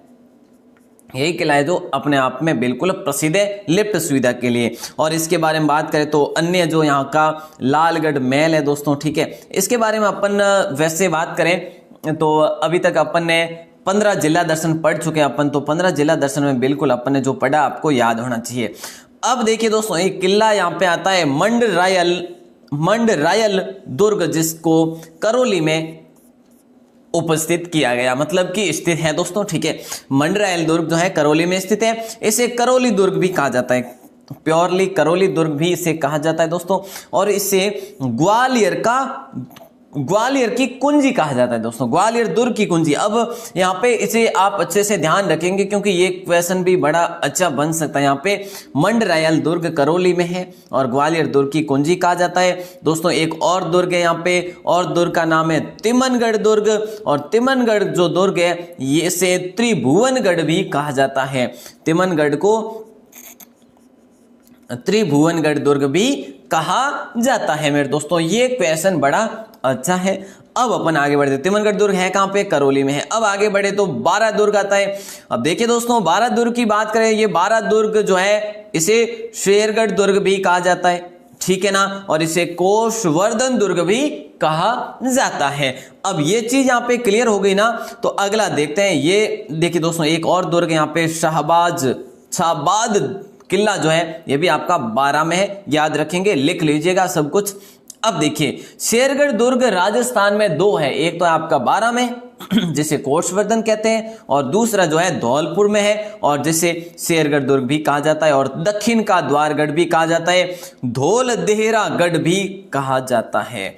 यही किला है जो अपने आप में बिल्कुल प्रसिद्ध है लिफ्ट सुविधा के लिए। और इसके बारे में बात करें तो अन्य जो यहाँ का लालगढ़ महल है दोस्तों, ठीक है, इसके बारे में अपन वैसे बात करें तो अभी तक अपन ने 15 जिला दर्शन पढ़ चुके हैं अपन, तो 15 जिला दर्शन में बिल्कुल अपन ने जो पढ़ा आपको याद होना चाहिए। अब देखिए दोस्तों, एक किला यहाँ पे आता है मंडरायल दुर्ग, जिसको करौली में उपस्थित किया गया, मतलब कि स्थित है दोस्तों, ठीक है। मंडरायल दुर्ग जो है करौली में स्थित है। इसे करौली दुर्ग भी कहा जाता है, प्योरली करौली दुर्ग भी इसे कहा जाता है दोस्तों। और इसे ग्वालियर की कुंजी कहा जाता है दोस्तों, ग्वालियर दुर्ग की कुंजी। अब यहाँ पे इसे आप अच्छे से ध्यान रखेंगे क्योंकि ये क्वेश्चन भी बड़ा अच्छा बन सकता है। यहाँ पे मंडरायल दुर्ग करौली में है और ग्वालियर दुर्ग की कुंजी कहा जाता है दोस्तों। एक और दुर्ग है यहाँ पे, और दुर्ग का नाम है तिमनगढ़ दुर्ग। और तिमनगढ़ जो दुर्ग है, ये इसे त्रिभुवनगढ़ भी कहा जाता है। तिमनगढ़ को त्रिभुवनगढ़ दुर्ग भी कहा जाता है मेरे दोस्तों। ये क्वेश्चन बड़ा अच्छा है। अब अपन आगे बढ़ते, तिमनगढ़ दुर्ग है कहां पे, करौली में है। अब आगे बढ़े तो 12 दुर्ग आता है। अब देखिए दोस्तों, 12 दुर्ग की बात करें, ये 12 दुर्ग जो है इसे शेरगढ़ दुर्ग भी कहा जाता है, ठीक है ना, और इसे कोषवर्धन दुर्ग भी कहा जाता है। अब ये चीज यहाँ पे क्लियर हो गई ना, तो अगला देखते हैं। ये देखिए दोस्तों, एक और दुर्ग यहाँ पे शाहबाद किला जो है, ये भी आपका 12 में है, याद रखेंगे, लिख लीजिएगा सब कुछ। अब देखिए, शेरगढ़ दुर्ग राजस्थान में 2 है। एक तो आपका 12 में जिसे कोषवर्धन कहते हैं, और दूसरा जो है धौलपुर में है और जिसे शेरगढ़ दुर्ग भी कहा जाता है। और दक्षिण का द्वारगढ़ भी कहा जाता है, धौलदेहरागढ़ भी कहा जाता है।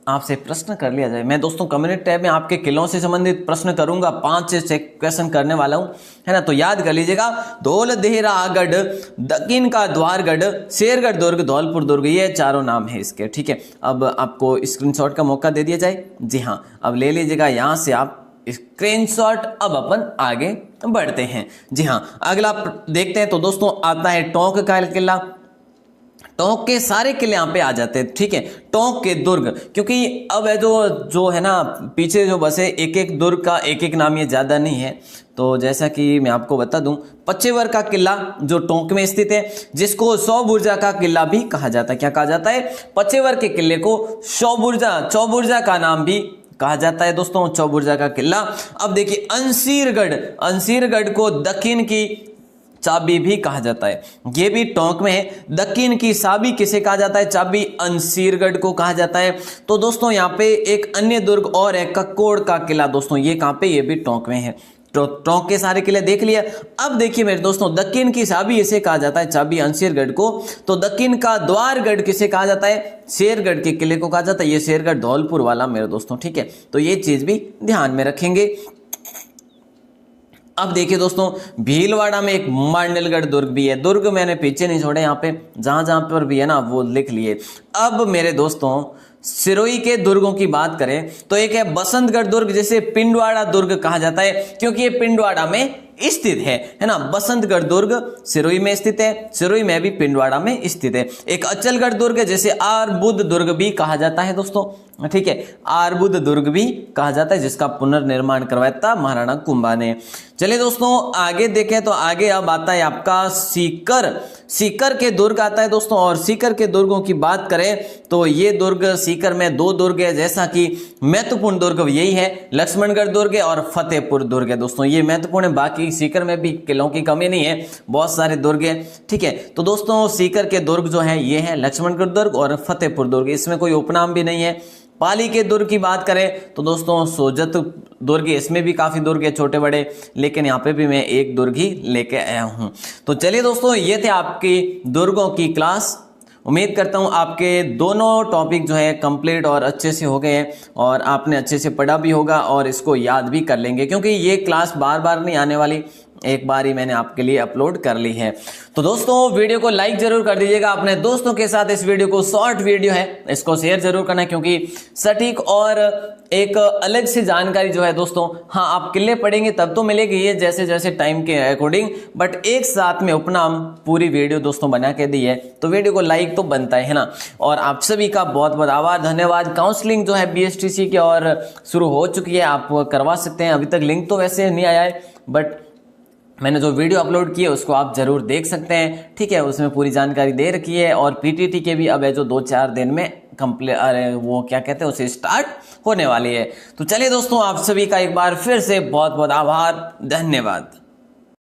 आपसे प्रश्न कर लिया जाए, मैं दोस्तों कम्युनिटी टैब में आपके किलों से संबंधित प्रश्न करूंगा, 5 से 6 क्वेश्चन करने वाला हूं, है ना, तो याद कर लीजिएगा। धौलदेहरागढ़, दक्षिण का द्वारगढ़, शेरगढ़ दुर्ग, धौलपुर दुर्ग, ये चारों नाम है इसके, ठीक है। अब आपको स्क्रीनशॉट का मौका दे दिया जाए, जी हाँ, अब ले लीजिएगा यहां से आप स्क्रीनशॉट। अब अपन आगे बढ़ते हैं, जी हाँ। अगला देखते हैं तो दोस्तों आता है टोंक का किला। टोंक के सारे किले यहाँ पे आ जाते हैं, ठीक है। टोंक के दुर्ग, क्योंकि अब है जो है ना, पीछे जो बसे एक एक दुर्ग का एक एक नाम, ये ज्यादा नहीं है। तो जैसा कि मैं आपको बता दूं, पचेवर का किला जो टोंक में स्थित है, जिसको चौबुर्जा का किला भी कहा जाता है। क्या कहा जाता है? पचेवर के किले को चौबुर्जा का नाम भी कहा जाता है दोस्तों, चौबुर्जा का किला। अब देखिए अंसीरगढ़ को दक्षिण की चाबी भी कहा जाता है, ये भी टोंक में है। दक्षिण की चाबी किसे कहा जाता है? चाबी अंसीरगढ़ को कहा जाता है। तो दोस्तों यहाँ पे एक अन्य दुर्ग और है, कक्कोड़ का किला दोस्तों, ये कहाँ पे? ये भी टोंक में है। तो टोंक के सारे किले देख लिया। अब देखिए मेरे दोस्तों, दक्षिण की चाबी इसे कहा जाता है, चाबी अंसीरगढ़ को। तो दक्षिण का द्वारगढ़ किसे कहा जाता है? शेरगढ़ के किले को कहा जाता है। ये शेरगढ़ धौलपुर वाला मेरे दोस्तों, ठीक है। तो ये चीज भी ध्यान में रखेंगे। अब देखिए दोस्तों, भीलवाड़ा में एक मांडलगढ़ दुर्ग भी है। दुर्ग मैंने पीछे नहीं छोड़े, यहाँ पे जहां जहां पर भी है ना वो लिख लिए। अब मेरे दोस्तों, सिरोही के दुर्गों की बात करें तो एक है बसंतगढ़ दुर्ग, जिसे पिंडवाड़ा दुर्ग कहा जाता है क्योंकि ये पिंडवाड़ा में स्थित है ना। बसंतगढ़ दुर्ग सिरोही में स्थित है, सिरोही में भी पिंडवाड़ा में स्थित है। एक अचलगढ़ दुर्ग जिसे आरबुद दुर्ग भी कहा जाता है दोस्तों, ठीक है, आरबुद दुर्ग भी कहा जाता है, जिसका पुनर्निर्माण करवाया था महाराणा कुंभा ने। चलिए दोस्तों आगे देखें तो आगे अब आता है आपका सीकर। सीकर के दुर्ग आता है दोस्तों, और सीकर के दुर्गों की बात करें तो ये दुर्ग, सीकर में 2 दुर्ग है, जैसा कि महत्वपूर्ण दुर्ग यही है, लक्ष्मणगढ़ दुर्ग है और फतेहपुर दुर्ग है दोस्तों। ये महत्वपूर्ण है, बाकी सीकर में भी किलों की कमी नहीं है, बहुत सारे दुर्ग है, ठीक है। तो दोस्तों सीकर के दुर्ग जो है ये है लक्ष्मणगढ़ दुर्ग और फतेहपुर दुर्ग, इसमें कोई उपनाम भी नहीं है। पाली के दुर्ग की बात करें तो दोस्तों सोजत दुर्ग, इसमें भी काफी दुर्ग है छोटे बड़े, लेकिन यहाँ पे भी मैं एक दुर्ग ही लेके आया हूं। तो चलिए दोस्तों, ये थे आपकी दुर्गों की क्लास। उम्मीद करता हूं आपके दोनों टॉपिक जो है कंप्लीट और अच्छे से हो गए हैं और आपने अच्छे से पढ़ा भी होगा और इसको याद भी कर लेंगे, क्योंकि ये क्लास बार बार नहीं आने वाली, एक बार ही मैंने आपके लिए अपलोड कर ली है। तो दोस्तों वीडियो को लाइक जरूर कर दीजिएगा अपने दोस्तों के साथ। इस वीडियो को, शॉर्ट वीडियो है, इसको शेयर जरूर करना, क्योंकि सटीक और एक अलग सी जानकारी जो है दोस्तों, हाँ आप किले पढ़ेंगे तब तो मिलेगी ये जैसे जैसे टाइम के अकॉर्डिंग, बट एक साथ में उपनाम पूरी वीडियो दोस्तों बना के दी है, तो वीडियो को लाइक तो बनता है ना। और आप सभी का बहुत बहुत आभार, धन्यवाद। काउंसलिंग जो है BSTC की और शुरू हो चुकी है, आप करवा सकते हैं। अभी तक लिंक तो वैसे नहीं आया है, बट मैंने जो वीडियो अपलोड की है उसको आप जरूर देख सकते हैं, ठीक है, उसमें पूरी जानकारी दे रखी है। और PTT के भी अब है जो 2-4 दिन में वो क्या कहते हैं उसे स्टार्ट होने वाली है। तो चलिए दोस्तों, आप सभी का एक बार फिर से बहुत बहुत आभार, धन्यवाद।